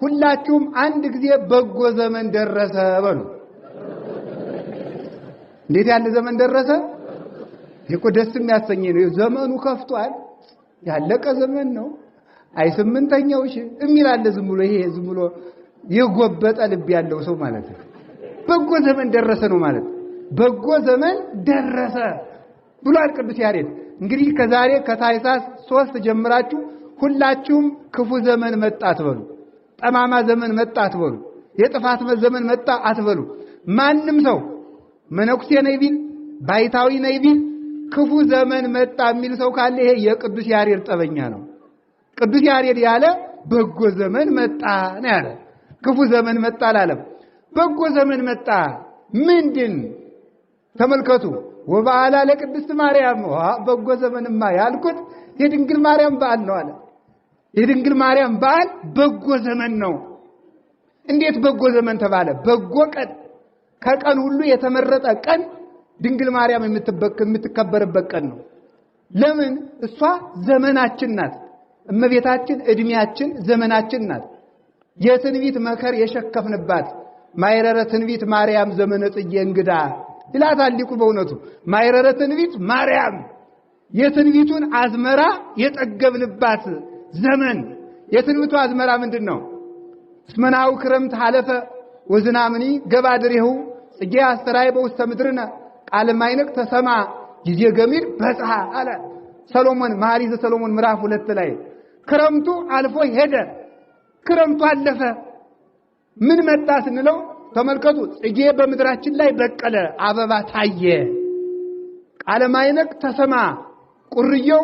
ሁላችሁም አንድ ጊዜ በጎ ዘመን ደረሰ በሉ። እንዴት ያለ ዘመን ደረሰ? ይሄ ደስ የሚያሰኝ ነው። ዘመኑ ከፍቷል። ያለቀ ዘመን ነው። አይ ስምንተኛው የሚል አለ። ዝም ብሎ ይሄ ዝም ብሎ የጎበጠ ልብ ያለው ሰው ማለት ነው። በጎ ዘመን ደረሰ ነው ማለት። በጎ ዘመን ደረሰ ብሏል ቅዱስ ያሬድ። እንግዲህ ከዛሬ ከታኅሳስ 3 ጀምራችሁ ሁላችሁም ክፉ ዘመን መጣ አትበሉ። ጠማማ ዘመን መጣ አትበሉ። የጥፋት ዘመን መጣ አትበሉ። ማንም ሰው መነኩሴ ነኝ ቢል ባይታዊ ነኝ ቢል ክፉ ዘመን መጣ የሚል ሰው ካለ ይሄ የቅዱስ ያሬድ ጠበኛ ነው። ቅዱስ ያሬድ ያለ በጎ ዘመን መጣ ነው ያለ። ክፉ ዘመን መጣ አላለም። በጎ ዘመን መጣ ምንድን? ተመልከቱ። ወበዓላ ለቅድስት ማርያም በጎ ዘመንማ ያልኩት የድንግል ማርያም በዓል ነው አለ። የድንግል ማርያም በዓል በጎ ዘመን ነው። እንዴት በጎ ዘመን ተባለ? በጎ ቀን፣ ከቀን ሁሉ የተመረጠ ቀን ድንግል ማርያም የምትከበርበት ቀን ነው። ለምን? እሷ ዘመናችን ናት። እመቤታችን እድሜያችን ዘመናችን ናት። የትንቢት መከር የሸከፍንባት ማይረረ ትንቢት ማርያም ዘመነ ጽጌ እንግዳ ይላታል ሊቁ። በእውነቱ ማይረረ ትንቢት ማርያም የትንቢቱን አዝመራ የጠገብንባት ዘመን። የትንቢቱ አዝመራ ምንድነው? እስመናው ክረምት ሐለፈ ወዝናምኒ ገባድሬሁ ጽጌ አስተራይ በውስተ ምድርነ ቃለ ማይነቅ ተሰማ ጊዜ ገሚድ በጽሐ አለ ሰሎሞን መኃልየ ሰሎሞን ምዕራፍ 2 ላይ። ክረምቱ አልፎ ሄደ። ክረምቱ አለፈ። ምን መጣ ስንለው ተመልከቱ። ጽጌ በምድራችን ላይ በቀለ፣ አበባ ታየ። ቃለ ማይነቅ ተሰማ፣ ቁርየው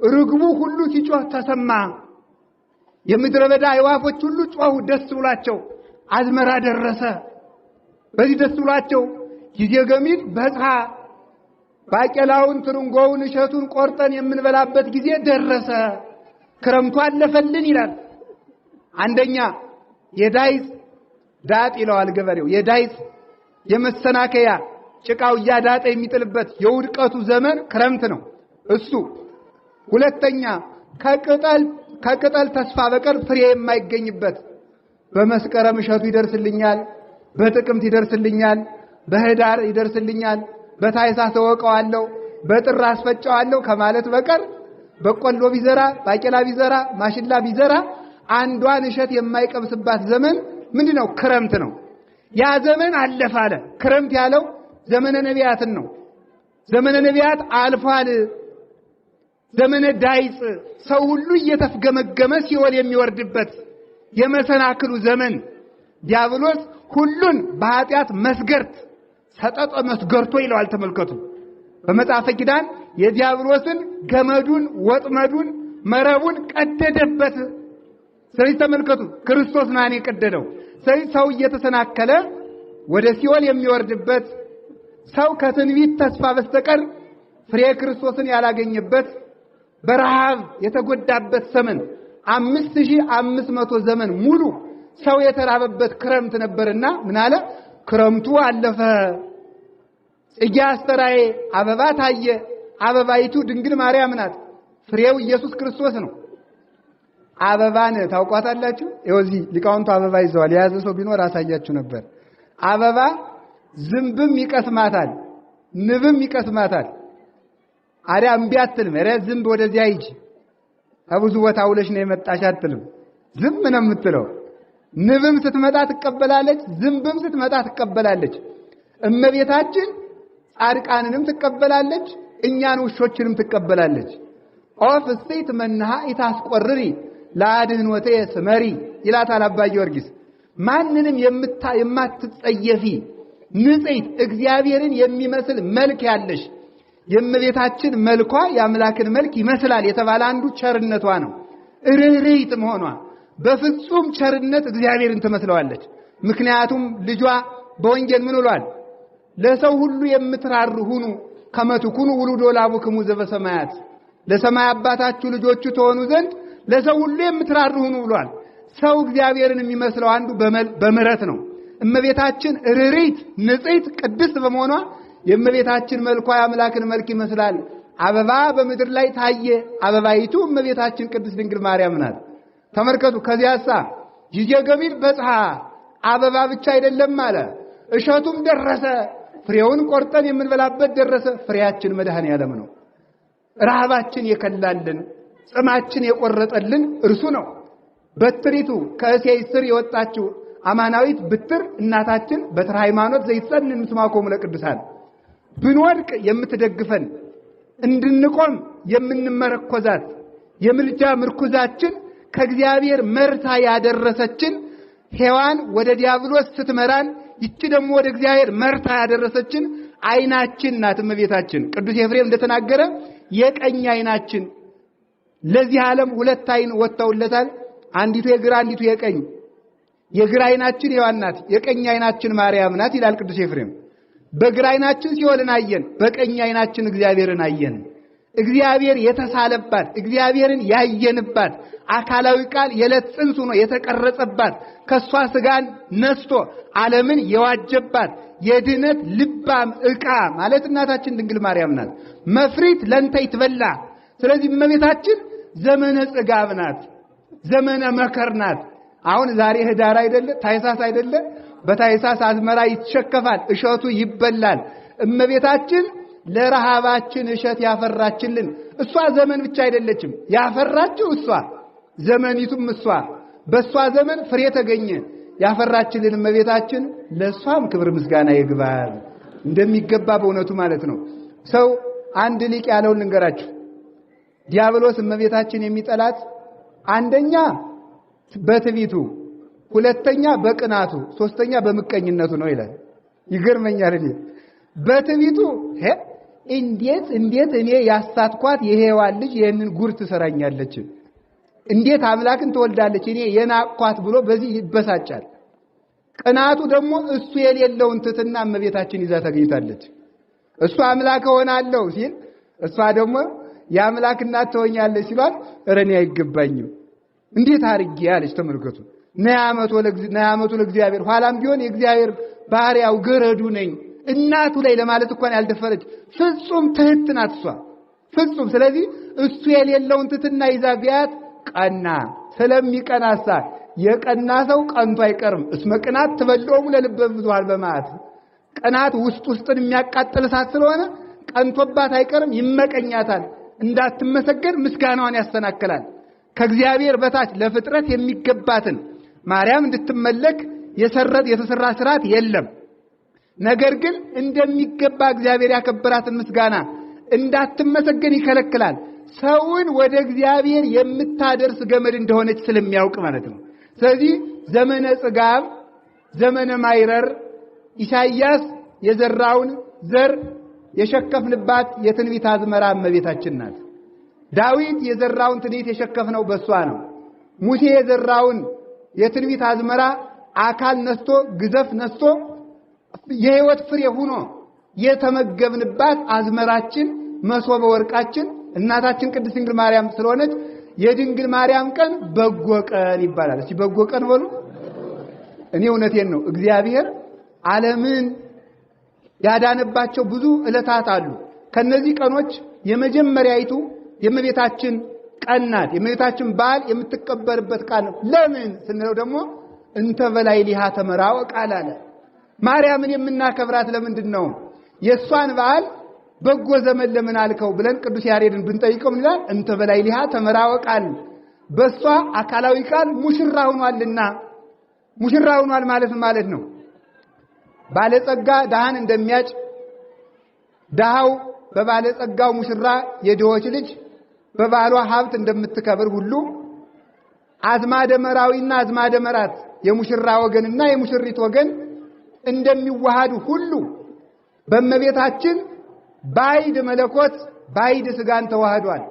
ርግቡ ሁሉ ሲጮህ ተሰማ። የምድረ በዳ አዕዋፎች ሁሉ ጮሁ ደስ ብሏቸው። አዝመራ ደረሰ። በዚህ ደስ ብሏቸው ጊዜ ገሚድ በጽሐ ባቄላውን፣ ትርንጎውን፣ እሸቱን ቆርጠን የምንበላበት ጊዜ ደረሰ። ክረምቱ አለፈልን ይላል። አንደኛ የዳይስ ዳጥ ይለዋል ገበሬው። የዳይስ የመሰናከያ ጭቃው እያዳጠ የሚጥልበት የውድቀቱ ዘመን ክረምት ነው እሱ። ሁለተኛ ከቅጠል ተስፋ በቀር ፍሬ የማይገኝበት። በመስከረም እሸቱ ይደርስልኛል፣ በጥቅምት ይደርስልኛል፣ በህዳር ይደርስልኛል፣ በታኅሳስ እወቀዋለሁ፣ በጥር አስፈጨዋለሁ ከማለት በቀር በቆሎ ቢዘራ፣ ባቄላ ቢዘራ፣ ማሽላ ቢዘራ አንዷን እሸት የማይቀምስባት ዘመን ምንድነው? ክረምት ነው። ያ ዘመን አለፈ አለ። ክረምት ያለው ዘመነ ነቢያትን ነው። ዘመነ ነቢያት አልፏል። ዘመነ ዳይጽ ሰው ሁሉ እየተፍገመገመ ሲኦል የሚወርድበት የመሰናክሉ ዘመን፣ ዲያብሎስ ሁሉን በኃጢአት መስገርት ሰጠጠ መስገርቶ ይለዋል። ተመልከቱ። በመጽሐፈ ኪዳን የዲያብሎስን ገመዱን፣ ወጥመዱን፣ መረቡን ቀደደበት። ስለዚህ ተመልከቱ፣ ክርስቶስ ማን የቀደደው? ስለዚህ ሰው እየተሰናከለ ወደ ሲኦል የሚወርድበት፣ ሰው ከትንቢት ተስፋ በስተቀር ፍሬ ክርስቶስን ያላገኘበት፣ በረሃብ የተጎዳበት ዘመን 5500 ዘመን ሙሉ ሰው የተራበበት ክረምት ነበርና ምን አለ? ክረምቱ አለፈ። ጽጌ አስተራዬ አበባ ታየ። አበባይቱ ድንግል ማርያም ናት። ፍሬው ኢየሱስ ክርስቶስ ነው። አበባን ታውቋታላችሁ? እዚህ ሊቃውንቱ አበባ ይዘዋል። የያዘ ሰው ቢኖር አሳያችሁ ነበር። አበባ ዝንብም ይቀስማታል፣ ንብም ይቀስማታል። አዲያ እምቢ አትልም። ኧረ ዝንብ ወደዚያ ሂጂ ከብዙ ቦታ ውለሽ ነው የመጣሽ አትልም። ዝም ነው የምትለው። ንብም ስትመጣ ትቀበላለች፣ ዝንብም ስትመጣ ትቀበላለች። እመቤታችን ጻድቃንንም ትቀበላለች፣ እኛን ውሾችንም ትቀበላለች። ኦፍ እስቴት መንሃ ኢታስቆርሪ ለአድኅኖቴ ስመሪ ይላታል አባ ጊዮርጊስ። ማንንም የማትጸየፊ ንጽሕት እግዚአብሔርን የሚመስል መልክ ያለሽ የእመቤታችን መልኳ የአምላክን መልክ ይመስላል የተባለ አንዱ ቸርነቷ ነው። ርኅርኅት መሆኗ በፍጹም ቸርነት እግዚአብሔርን ትመስለዋለች። ምክንያቱም ልጇ በወንጌል ምን ብሏል? ለሰው ሁሉ የምትራሩ ሁኑ ከመ ትኩኑ ውሉደ ለአቡክሙ ዘበሰማያት፣ ለሰማይ አባታችሁ ልጆቹ ተሆኑ ዘንድ ለሰው ሁሉ የምትራሩ ሁኑ ብሏል። ሰው እግዚአብሔርን የሚመስለው አንዱ በምሕረት ነው። እመቤታችን ርኅርኅት፣ ንጽሕት፣ ቅድስት በመሆኗ የእመቤታችን መልኳ የአምላክን መልክ ይመስላል። አበባ በምድር ላይ ታየ። አበባይቱ እመቤታችን ቅድስት ድንግል ማርያም ናት። ተመልከቱ። ከዚያሳ ጊዜ ገቢር በጽሐ አበባ ብቻ አይደለም አለ እሸቱም ደረሰ ፍሬውን ቆርጠን የምንበላበት ደረሰ ፍሬያችን መድኃኔዓለም ነው ረሃባችን የከላልን ጽማችን የቆረጠልን እርሱ ነው በትሪቱ ከእሴይ ስር የወጣችው አማናዊት ብትር እናታችን በትር ሃይማኖት ዘይጸንን ስማኮሙ ለቅዱሳን ብንወድቅ የምትደግፈን እንድንቆም የምንመረኮዛት የምልጃ ምርኩዛችን ከእግዚአብሔር መርታ ያደረሰችን ሔዋን ወደ ዲያብሎስ ስትመራን ይቺ ደግሞ ወደ እግዚአብሔር መርታ ያደረሰችን አይናችን ናት እመቤታችን ቅዱስ ኤፍሬም እንደተናገረ የቀኝ አይናችን ለዚህ ዓለም ሁለት አይን ወጣውለታል አንዲቱ የግራ አንዲቱ የቀኝ የግራ አይናችን ሔዋን ናት የቀኝ አይናችን ማርያም ናት ይላል ቅዱስ ኤፍሬም በግራ አይናችን ሲኦልን አየን በቀኝ አይናችን እግዚአብሔርን አየን እግዚአብሔር የተሳለባት እግዚአብሔርን ያየንባት አካላዊ ቃል የለት ጽንሱ ነው የተቀረጸባት ከሷ ስጋን ነስቶ ዓለምን የዋጀባት የድነት ልባም ዕቃ ማለት እናታችን ድንግል ማርያም ናት መፍሪት ለንተ ይትበላ ስለዚህ እመቤታችን ዘመነ ጽጋብ ናት ዘመነ መከር ናት አሁን ዛሬ ህዳር አይደለ ታይሳስ አይደለ በታይሳስ አዝመራ ይተሸከፋል እሸቱ ይበላል እመቤታችን ለረሃባችን እሸት ያፈራችልን እሷ ዘመን ብቻ አይደለችም ያፈራችው እሷ ዘመኒቱም እሷ በሷ ዘመን ፍሬ ተገኘ ያፈራችልን እመቤታችን ለሷም ክብር ምስጋና ይግባል እንደሚገባ በእውነቱ ማለት ነው ሰው አንድ ሊቅ ያለውን ልንገራችሁ ዲያብሎስ እመቤታችን የሚጠላት አንደኛ በትዕቢቱ ሁለተኛ በቅናቱ ሶስተኛ በምቀኝነቱ ነው ይላል ይገርመኛል በትዕቢቱ እንዴት እኔ ያሳትኳት የሔዋን ልጅ ይሄንን ጉር ትሰራኛለች እንዴት አምላክን ትወልዳለች እኔ የናቅኳት ብሎ በዚህ ይበሳጫል ቅናቱ ደግሞ እሱ የሌለውን ትትና እመቤታችን ይዛ ተገኝታለች እሱ አምላክ ሆናለሁ ሲል እሷ ደግሞ የአምላክ እናት ትሆኛለች ሲሏት እረኔ አይገባኝም እንዴት አርጌ ያለች ተመልከቱ ነያመቱ ለእግዚአብሔር ኋላም ቢሆን የእግዚአብሔር ባሪያው ገረዱ ነኝ እናቱ ላይ ለማለት እንኳን ያልደፈረች ፍጹም ትህት ናት እሷ ፍጹም ስለዚህ እሱ የሌለውን ትትና ይዛ ቢያት ቀና ስለሚቀናሳ የቀና ሰው ቀንቶ አይቀርም እስመ ቅናት ትበልዖሙ ለልበ ብዙኃን በመዓት ቅናት ውስጥን የሚያቃጥል እሳት ስለሆነ ቀንቶባት አይቀርም ይመቀኛታል እንዳትመሰገን ምስጋናዋን ያስተናክላል ከእግዚአብሔር በታች ለፍጥረት የሚገባትን ማርያም እንድትመለክ የተሰራ ስርዓት የለም ነገር ግን እንደሚገባ እግዚአብሔር ያከበራትን ምስጋና እንዳትመሰገን ይከለክላል ሰውን ወደ እግዚአብሔር የምታደርስ ገመድ እንደሆነች ስለሚያውቅ ማለት ነው ስለዚህ ዘመነ ጽጋብ ዘመነ ማይረር ኢሳይያስ የዘራውን ዘር የሸከፍንባት የትንቢት አዝመራ እመቤታችን ናት ዳዊት የዘራውን ትንቢት የሸከፍነው በሷ ነው ሙሴ የዘራውን የትንቢት አዝመራ አካል ነስቶ ግዘፍ ነስቶ የሕይወት ፍሬ ሆኖ የተመገብንባት አዝመራችን መሶበ ወርቃችን እናታችን ቅድስት ድንግል ማርያም ስለሆነች የድንግል ማርያም ቀን በጎ ቀን ይባላል እስቲ በጎ ቀን በሉ እኔ እውነቴን ነው እግዚአብሔር ዓለምን ያዳነባቸው ብዙ ዕለታት አሉ ከነዚህ ቀኖች የመጀመሪያይቱ የእመቤታችን ቀን ናት የእመቤታችን በዓል የምትከበርበት ቀን ለምን ስንለው ደግሞ እንተ በላይ ሊሃ ተመራወ ቃል አለ ማርያምን የምናከብራት ለምንድን ነው የሷን በዓል በጎ ዘመን ለምን አልከው ብለን ቅዱስ ያሬድን ብንጠይቀው ምን ይላል እንተ በላይ ሊሃ ተመራወ ቃል በሷ አካላዊ ቃል ሙሽራ ሆኗልና ሙሽራ ሆኗል ማለት ነው ባለጸጋ ደሃን እንደሚያጭ ደሃው በባለጸጋው ሙሽራ የድሆች ልጅ በባሏ ሀብት እንደምትከብር ሁሉ አዝማደ መራዊና አዝማደ መራት የሙሽራ ወገንና የሙሽሪት ወገን እንደሚዋሃዱ ሁሉ በእመቤታችን ባይድ መለኮት ባይድ ስጋን ተዋህዷል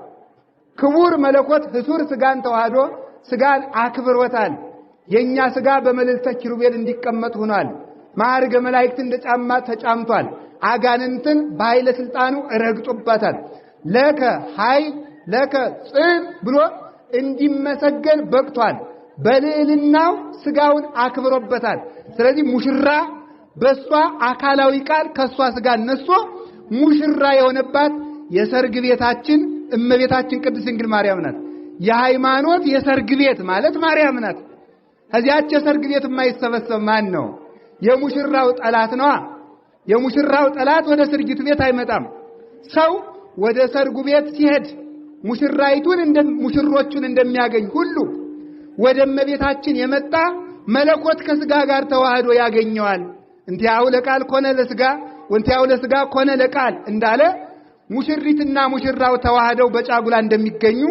ክቡር መለኮት ህሱር ስጋን ተዋህዶ ስጋን አክብሮታል የኛ ስጋ በመልዕልተ ኪሩቤል እንዲቀመጥ ሆኗል ማዕርገ መላእክት እንደ ጫማ ተጫምቷል አጋንንትን በኃይለ ስልጣኑ ረግጦባታል ለከ ኃይል ለከ ጽን ብሎ እንዲመሰገን በቅቷል በልዕልናው ስጋውን አክብሮበታል ስለዚህ ሙሽራ በሷ አካላዊ ቃል ከሷ ስጋ ነስቶ ሙሽራ የሆነባት የሰርግ ቤታችን እመቤታችን ቅድስት ድንግል ማርያም ናት የሃይማኖት የሰርግ ቤት ማለት ማርያም ናት ከዚያች ሰርግ ቤት የማይሰበሰብ ማን ነው? የሙሽራው ጠላት ነው። የሙሽራው ጠላት ወደ ሰርጊቱ ቤት አይመጣም። ሰው ወደ ሰርጉ ቤት ሲሄድ ሙሽሮቹን እንደሚያገኝ ሁሉ ወደ እመቤታችን የመጣ መለኮት ከስጋ ጋር ተዋህዶ ያገኘዋል። እንቲያው ለቃል ኮነ ለስጋ ወንቲያው ለስጋ ኮነ ለቃል እንዳለ ሙሽሪትና ሙሽራው ተዋህደው በጫጉላ እንደሚገኙ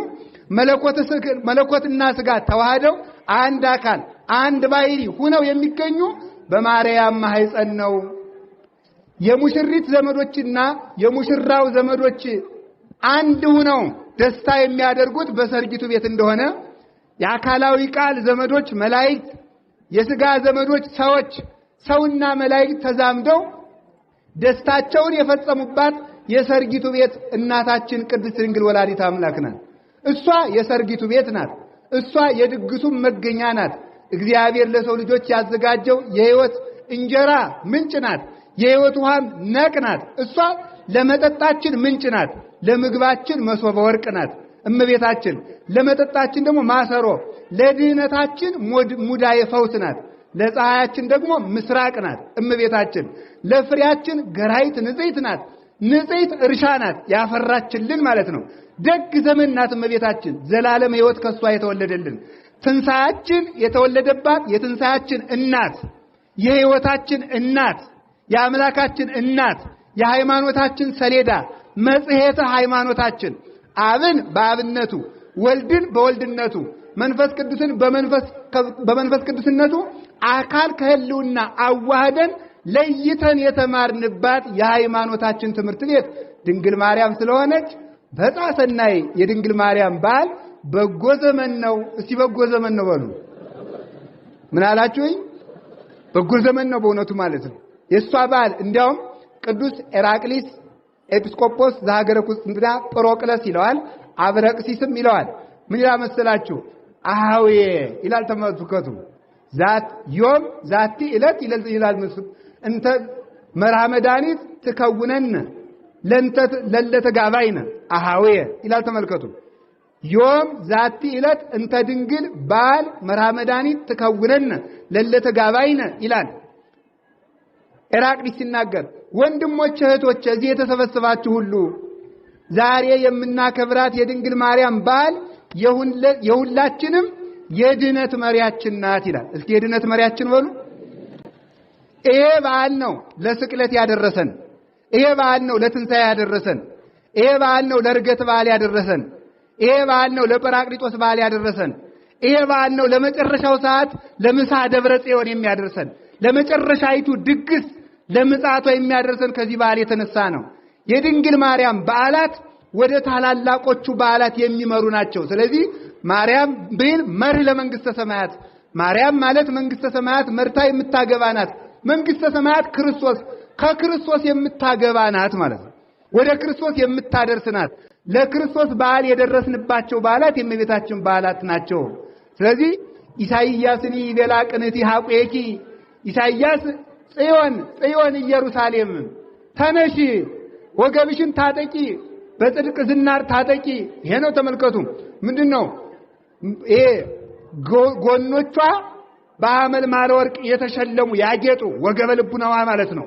መለኮትና ስጋ ተዋህደው አንድ አካል አንድ ባሕሪ ሆነው የሚገኙ በማርያም ማህፀን ነው። የሙሽሪት ዘመዶችና የሙሽራው ዘመዶች አንድ ሆነው ደስታ የሚያደርጉት በሰርጊቱ ቤት እንደሆነ የአካላዊ ቃል ዘመዶች መላእክት፣ የሥጋ ዘመዶች ሰዎች፣ ሰውና መላእክት ተዛምደው ደስታቸውን የፈጸሙባት የሰርጊቱ ቤት እናታችን ቅድስት ድንግል ወላዲተ አምላክ ናት። እሷ የሰርጊቱ ቤት ናት። እሷ የድግሱ መገኛ ናት። እግዚአብሔር ለሰው ልጆች ያዘጋጀው የሕይወት እንጀራ ምንጭ ናት። የሕይወት ውሃም ነቅ ናት። እሷ ለመጠጣችን ምንጭ ናት። ለምግባችን መሶበ ወርቅ ናት እመቤታችን። ለመጠጣችን ደግሞ ማሰሮ፣ ለድህነታችን ሙዳየ ፈውስ ናት። ለፀሐያችን ደግሞ ምስራቅ ናት እመቤታችን። ለፍሬያችን ገራይት ንጽሕት ናት። ንጽሕት እርሻ ናት ያፈራችልን ማለት ነው። ደግ ዘመን ናት እመቤታችን። ዘላለም ሕይወት ከሷ የተወለደልን ትንሣኤያችን የተወለደባት የትንሣኤያችን እናት፣ የሕይወታችን እናት፣ የአምላካችን እናት፣ የሃይማኖታችን ሰሌዳ መጽሔተ ሃይማኖታችን፣ አብን በአብነቱ ወልድን በወልድነቱ መንፈስ ቅዱስን በመንፈስ ቅዱስነቱ አካል ከህልውና አዋህደን ለይተን የተማርንባት የሃይማኖታችን ትምህርት ቤት ድንግል ማርያም ስለሆነች በጣም ሰናይ የድንግል ማርያም በዓል በጎ ዘመን ነው። እስቲ በጎ ዘመን ነው በሉ። ምን አላችሁኝ? በጎ ዘመን ነው በእውነቱ ማለት ነው። የእሷ በዓል እንዲያውም ቅዱስ ኤራቅሊስ ኤጲስቆጶስ ዘሀገረ ቁስጥንጥንያ ጵሮቅለስ ይለዋል፣ አብረቅሲስም ይለዋል። ምን ይላል መሰላችሁ? አሃዌ ይላል። ተመልከቱ። ዛት ዮም ዛቲ ዕለት ይላል እንተ መርሃ መድኃኒት ትከውነን ለለተ ጋባይነ አሃዌ ይላል። ተመልከቱ። ዮም ዛቲ ዕለት እንተ ድንግል በዓል መርሃ መድኃኒት ትከውነን ለለተ ጋባይነ ይላል ኤራቅሊስ ሲናገር። ወንድሞች እህቶች፣ እዚህ የተሰበሰባችሁ ሁሉ ዛሬ የምናከብራት የድንግል ማርያም በዓል የሁላችንም የድነት መሪያችን ናት ይላል። እስኪ የድነት መሪያችን በሉ። ይሄ በዓል ነው ለስቅለት ያደረሰን። ይሄ በዓል ነው ለትንሣኤ ያደረሰን። ይሄ በዓል ነው ለዕርገት በዓል ያደረሰን። ይሄ በዓል ነው ለጰራቅሊጦስ በዓል ያደረሰን። ይሄ በዓል ነው ለመጨረሻው ሰዓት ለምሳ ደብረ ጽዮን የሚያደርሰን። ለመጨረሻይቱ ድግስ ለምጽአቷ የሚያደርሰን ከዚህ በዓል የተነሳ ነው። የድንግል ማርያም በዓላት ወደ ታላላቆቹ በዓላት የሚመሩ ናቸው። ስለዚህ ማርያም ብል መርህ ለመንግስተ ሰማያት። ማርያም ማለት መንግስተ ሰማያት መርታ የምታገባ ናት። መንግስተ ሰማያት ክርስቶስ ከክርስቶስ የምታገባ ናት ማለት ነው። ወደ ክርስቶስ የምታደርስ ናት። ለክርስቶስ በዓል የደረስንባቸው በዓላት የእመቤታችን በዓላት ናቸው። ስለዚህ ኢሳይያስኒ ይቤላ ቅንቲ ሐቁኪ ኢሳይያስ ጽዮን ኢየሩሳሌም ተነሺ ወገብሽን ታጠቂ በጽድቅ ዝናር ታጠቂ። ይሄ ነው። ተመልከቱ። ምንድነው ይሄ? ጎኖቿ በሐመልማለ ወርቅ የተሸለሙ ያጌጡ ወገበ ልቡናዋ ማለት ነው።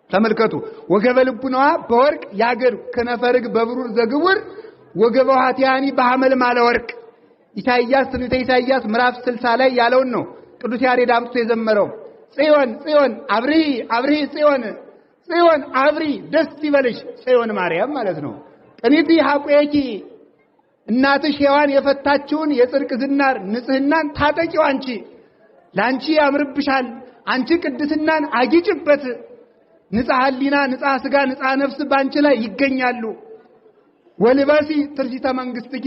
ተመልከቱ። ወገበ ልቡናዋ በወርቅ ያገዱ ከነፈርግ በብሩር ዘግቡር ወገበ ኃጢያኒ በሐመልማለ ወርቅ። ትንቢተ ኢሳይያስ ምዕራፍ 60 ላይ ያለውን ነው ቅዱስ ያሬድ አምጥቶ የዘመረው። ጽዮን አብሪ ጽዮን አብሪ ደስ ይበልሽ ጽዮን ማርያም ማለት ነው። ቅኒቲ ሐቁኪ እናትሽ ሔዋን የፈታችውን የጽድቅ ዝናር ንጽህናን ታጠቂው አንቺ። ላንቺ ያምርብሻል። አንቺ ቅድስናን አጊጭበት። ንጽሐ ሕሊና፣ ንጽሐ ሥጋ፣ ንጽሐ ነፍስ ባንቺ ላይ ይገኛሉ። ወልበሲ ትርሲተ መንግስትኪ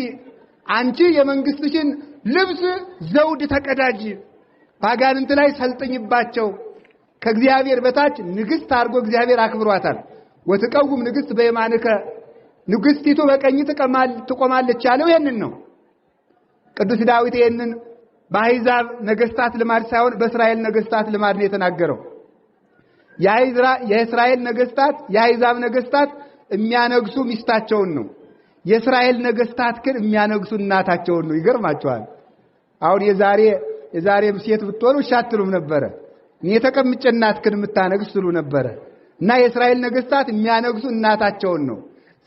አንቺ የመንግስትሽን ልብስ ዘውድ ተቀዳጅ። ባጋንንት ላይ ሰልጥኝባቸው። ከእግዚአብሔር በታች ንግስት አድርጎ እግዚአብሔር አክብሯታል። ወትቀውም ንግስት በየማንከ ንግስቲቱ በቀኝ ትቆማለች ያለው ይሄንን ነው። ቅዱስ ዳዊት ይሄንን በአሕዛብ ነገስታት ልማድ ሳይሆን በእስራኤል ነገስታት ልማድ ነው የተናገረው። የእስራኤል ነገስታት የአሕዛብ ነገስታት የሚያነግሱ ሚስታቸውን ነው። የእስራኤል ነገስታት ግን የሚያነግሱ እናታቸውን ነው። ይገርማቸዋል። አሁን የዛሬ የዛሬም ሴት ብትወሉ ሻትሉም ነበር እኔ ተቀምጬ እናትክን የምታነግስ ትሉ ነበር እና የእስራኤል ነገስታት የሚያነግሱ እናታቸውን ነው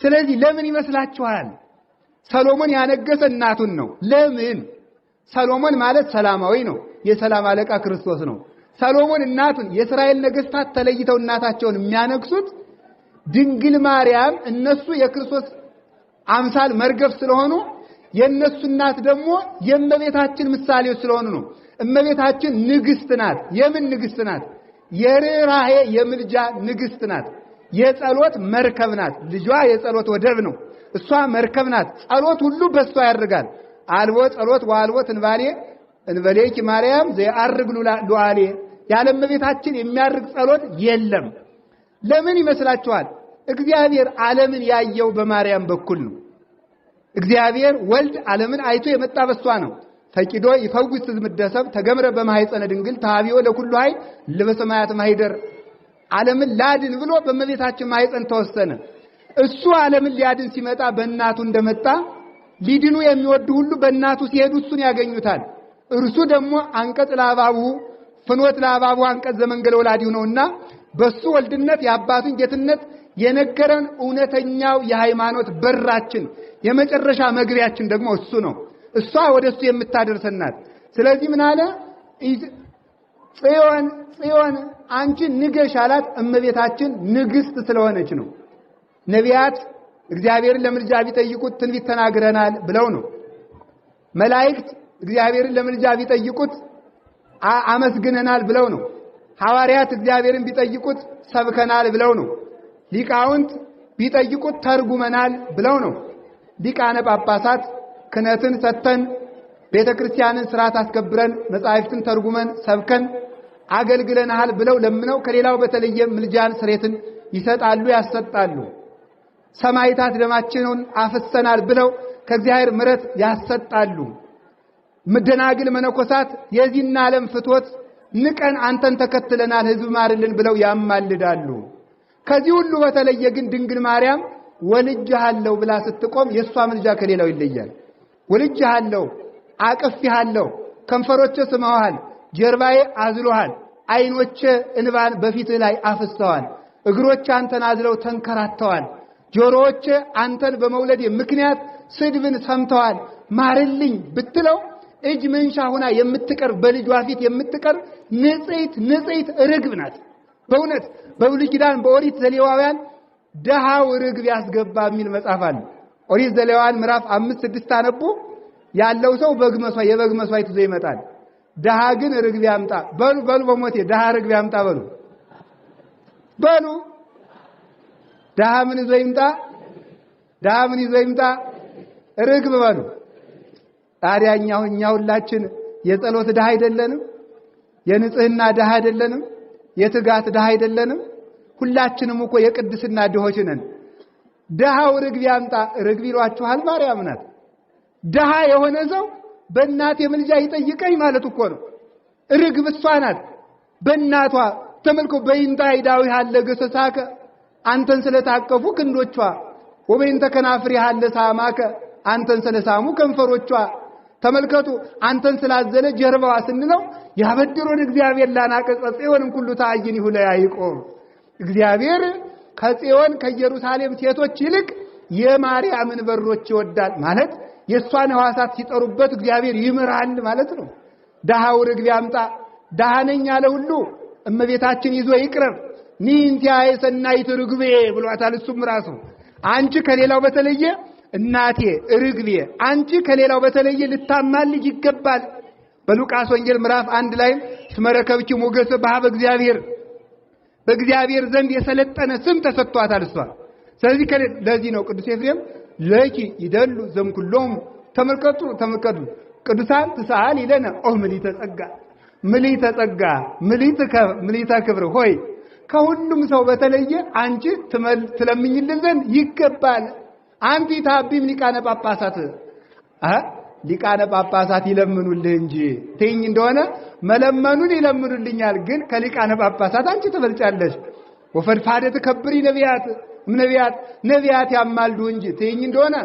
ስለዚህ ለምን ይመስላችኋል ሰሎሞን ያነገሰ እናቱን ነው ለምን ሰሎሞን ማለት ሰላማዊ ነው የሰላም አለቃ ክርስቶስ ነው ሰሎሞን እናቱን የእስራኤል ነገስታት ተለይተው እናታቸውን የሚያነግሱት ድንግል ማርያም እነሱ የክርስቶስ አምሳል መርገፍ ስለሆኑ የነሱ እናት ደግሞ የእመቤታችን ምሳሌው ስለሆኑ ነው እመቤታችን ንግስት ናት የምን ንግስት ናት የርኅራኄ የምልጃ ንግስት ናት የጸሎት መርከብ ናት ልጇ የጸሎት ወደብ ነው እሷ መርከብ ናት ጸሎት ሁሉ በሷ ያደርጋል አልቦ ጸሎት ወአልቦ ትንባሌ እንበሌኪ ማርያም ዘያርግ ሉዓሌ ያለ እመቤታችን የሚያርግ ጸሎት የለም ለምን ይመስላችኋል እግዚአብሔር ዓለምን ያየው በማርያም በኩል ነው እግዚአብሔር ወልድ ዓለምን አይቶ የመጣ በሷ ነው ፈቂዶ ይፈውስ ዝምደሰብ ተገምረ በማህፀነ ድንግል ታቢዮ ለኩሉ ኃይል ለበሰማያት ማይደር ዓለምን ላድን ብሎ በእመቤታችን ማህፀን ተወሰነ እሱ ዓለምን ሊያድን ሲመጣ በእናቱ እንደመጣ ሊድኑ የሚወዱ ሁሉ በእናቱ ሲሄዱ እሱን ያገኙታል እርሱ ደግሞ አንቀጽ ለአባቡ ፍኖት ለአባቡ አንቀጽ ዘመንገለ ወላዲው ነውና በሱ ወልድነት የአባቱን ጌትነት የነገረን እውነተኛው የሃይማኖት በራችን የመጨረሻ መግቢያችን ደግሞ እሱ ነው እሷ ወደሱ የምታደርሰናት ስለዚህ ምን አለ ጽዮን አንቺ ንገሽ አላት እመቤታችን ንግስት ስለሆነች ነው ነቢያት እግዚአብሔርን ለምልጃ ቢጠይቁት ትንቢት ተናግረናል ብለው ነው መላእክት እግዚአብሔርን ለምልጃ ቢጠይቁት አመስግነናል ብለው ነው ሐዋርያት እግዚአብሔርን ቢጠይቁት ሰብከናል ብለው ነው ሊቃውንት ቢጠይቁት ተርጉመናል ብለው ነው ሊቃነ ጳጳሳት ክህነትን ሰጥተን ቤተክርስቲያንን ሥርዓት አስከብረን መጻሕፍትን ተርጉመን ሰብከን አገልግለናል ብለው ለምነው ከሌላው በተለየ ምልጃን ስሬትን ይሰጣሉ ያሰጣሉ ሰማይታት ደማችንን አፈሰናል ብለው ከእግዚአብሔር ምሕረት ያሰጣሉ ምደናግል መነኮሳት የዚህን ዓለም ፍትወት ንቀን አንተን ተከትለናል ሕዝብ ማርልን ብለው ያማልዳሉ ከዚህ ሁሉ በተለየ ግን ድንግል ማርያም ወልጅሃለሁ ብላ ስትቆም የሷ ምልጃ ከሌላው ይለያል ወልጅሃለሁ አቅፍሃለሁ ከንፈሮቼ ስመዋል ጀርባዬ አዝሎሃል አይኖቼ እንባን በፊትህ ላይ አፍሰዋል እግሮቼ አንተን አዝለው ተንከራተዋል ጆሮዎቼ አንተን በመውለድ ምክንያት ስድብን ሰምተዋል ማርልኝ ብትለው እጅ መንሻ ሆና የምትቀር በልጇ ፊት የምትቀር ንጽሕት ርግብ ናት በእውነት በብሉይ ኪዳን በኦሪት ዘሌዋውያን ደሃው ርግብ ያስገባ የሚል መጽሐፍ አለ ኦሪት ዘሌዋውያን ምዕራፍ 5-6 አነቡ ያለው ሰው የበግ መስዋዕት ይዞ ይመጣል ደሃ ግን ርግብ ያምጣ በሉ በሞቴ ደሃ ርግብ ያምጣ በሉ ደሃ ምን ይዞ ይምጣ ርግብ በሉ ታዲያኛው ሁላችን የጸሎት ደሃ አይደለንም የንጽህና ደሃ አይደለንም የትጋት ደሃ አይደለንም ሁላችንም እኮ የቅድስና ድሆች ነን ደሃው ርግብ ያምጣ ርግብ ይሏችኋል ማርያም ናት ደሃ የሆነ ሰው በእናቴ ምልጃ ይጠይቀኝ ማለት እኮ ነው ርግብ እሷ ናት በእናቷ ተመልኮ በይንታ አይዳዊ ያለ ገሰሳከ አንተን ስለታቀፉ ክንዶቿ ወበይንተ ከናፍሪ ያለ ሳማከ አንተን ስለሳሙ ከንፈሮቿ ተመልከቱ አንተን ስላዘለ ጀርባዋ ስንለው ያበድሮን እግዚአብሔር ላናቀጸ ጽዮንን ሁሉ ታይን ይሁን ያይቆም እግዚአብሔር ከጽዮን ከኢየሩሳሌም ሴቶች ይልቅ የማርያምን በሮች ይወዳል ማለት የሷን ሕዋሳት ሲጠሩበት እግዚአብሔር ይምራል ማለት ነው ደሃው ርግብ ያምጣ ደሃነኝ ያለ ሁሉ እመቤታችን ይዞ ይቅረብ ኒንቲያየ ሰናይት ርግቤ ብሏታል እሱም ራሱ አንቺ ከሌላው በተለየ እናቴ ርግቤ አንቺ ከሌላው በተለየ ልታማልጅ ይገባል በሉቃስ ወንጌል ምዕራፍ 1 ላይ ስመረከብኪ ሞገሰ በኀበ እግዚአብሔር በእግዚአብሔር ዘንድ የሰለጠነ ስም ተሰጥቷታል እሷ ስለዚህ ለዚህ ነው ቅዱስ ኤፍሬም ለኪ ይደሉ ዘምኩሎም ተመልከቱ ቅዱሳን ተሳል ይለና ምልዕተ ጸጋ ምልዕተ ክብር ሆይ ከሁሉም ሰው በተለየ አንቺ ትለምኝልን ዘንድ ይገባል አንቲ ታቢም ሊቃነ ጳጳሳት ይለምኑልህ እንጂ ተይኝ እንደሆነ መለመኑን ይለምኑልኛል ግን ከሊቃነ ጳጳሳት አንቺ ትበልጫለሽ ወፈድፋደ ተከብሪ ነቢያት ነቢያት ያማልዱ እንጂ ትይኝ እንደሆነ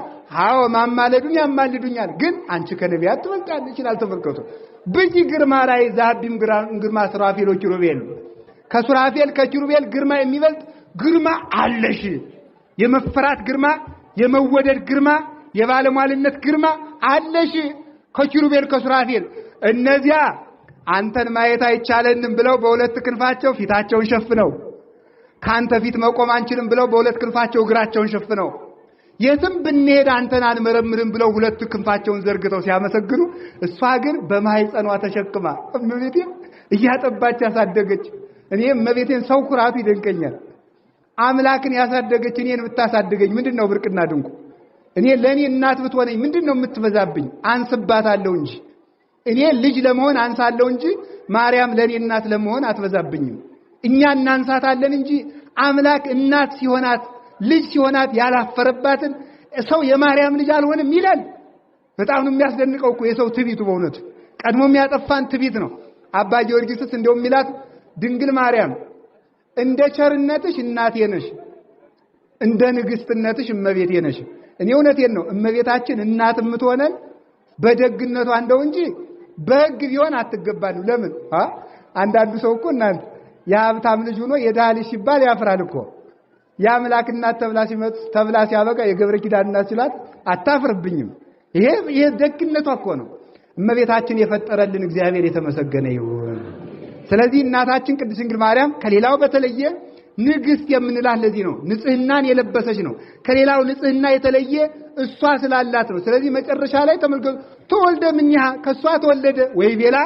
አዎ ማማለዱን ያማልዱኛል ግን አንቺ ከነቢያት ትበልጣለች ይላል። ተመልከቱ። ብጂ ግርማ ላይ ዛቢም ግርማ ሱራፌል ወኪሩቤል ከሱራፌል ከኪሩቤል ግርማ የሚበልጥ ግርማ አለሽ። የመፈራት ግርማ፣ የመወደድ ግርማ፣ የባለሟልነት ግርማ አለሽ ከኪሩቤል ከሱራፌል። እነዚያ አንተን ማየት አይቻለንም ብለው በሁለት ክንፋቸው ፊታቸውን ሸፍነው ካንተ ፊት መቆም አንችልም ብለው በሁለት ክንፋቸው እግራቸውን ሸፍነው የትም ብንሄድ አንተን አንመረምርም ብለው ሁለት ክንፋቸውን ዘርግተው ሲያመሰግኑ እሷ ግን በማህፀኗ ተሸክማ እመቤቴን እያጠባች ያሳደገች። እኔ እመቤቴን ሰው ኩራቱ ይደንቀኛል። አምላክን ያሳደገች እኔን ብታሳድገኝ ምንድነው ብርቅና ድንቁ? እኔ ለኔ እናት ብትሆነኝ ምንድነው የምትበዛብኝ? አንስባታለሁ እንጂ እኔ ልጅ ለመሆን አንሳለሁ እንጂ ማርያም ለኔ እናት ለመሆን አትበዛብኝም። እኛ እናንሳታለን እንጂ አምላክ እናት ሲሆናት ልጅ ሲሆናት ያላፈረባትን ሰው የማርያም ልጅ አልሆንም ይላል። በጣም ነው የሚያስደንቀው እኮ የሰው ትቢቱ። በእውነት ቀድሞ የሚያጠፋን ትቢት ነው። አባ ጊዮርጊስስ እንደውም ሚላት ድንግል ማርያም እንደ ቸርነትሽ እናቴ ነሽ፣ እንደ ንግስትነትሽ እመቤቴ ነሽ። እኔ እውነቴን ነው እመቤታችን እናት የምትሆነን በደግነቷ እንደው እንጂ በሕግ ቢሆን አትገባንም። ለምን አንዳንዱ ሰው እኮ እናንተ የሀብታም ልጅ ሆኖ የድሃ ልጅ ሲባል ያፍራል እኮ። የአምላክ እናት ተብላ ሲያበቃ የገብረ ኪዳን እናት ሲላት አታፍርብኝም። ይሄ ደግነቷ እኮ ነው። እመቤታችን የፈጠረልን እግዚአብሔር የተመሰገነ ይሁን። ስለዚህ እናታችን ቅድስት ድንግል ማርያም ከሌላው በተለየ ንግስት የምንላት ለዚህ ነው። ንጽህናን የለበሰች ነው። ከሌላው ንጽህና የተለየ እሷ ስላላት ነው። ስለዚህ መጨረሻ ላይ ተመልከቱ፣ ተወልደ ምንያ ከሷ ተወለደ ወይ ቤላ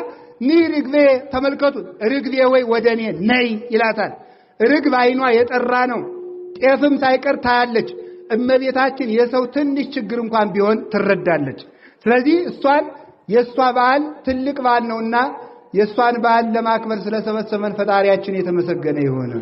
ኒ ርግቤ። ተመልከቱ፣ ርግቤ ወይ ወደኔ ነይ ይላታል። ርግብ አይኗ የጠራ ነው። ጤፍም ሳይቀር ታያለች። እመቤታችን የሰው ትንሽ ችግር እንኳን ቢሆን ትረዳለች። ስለዚህ እሷን የሷ በዓል ትልቅ በዓል ነውና የሷን በዓል ለማክበር ስለሰበሰበን ፈጣሪያችን የተመሰገነ ይሁን።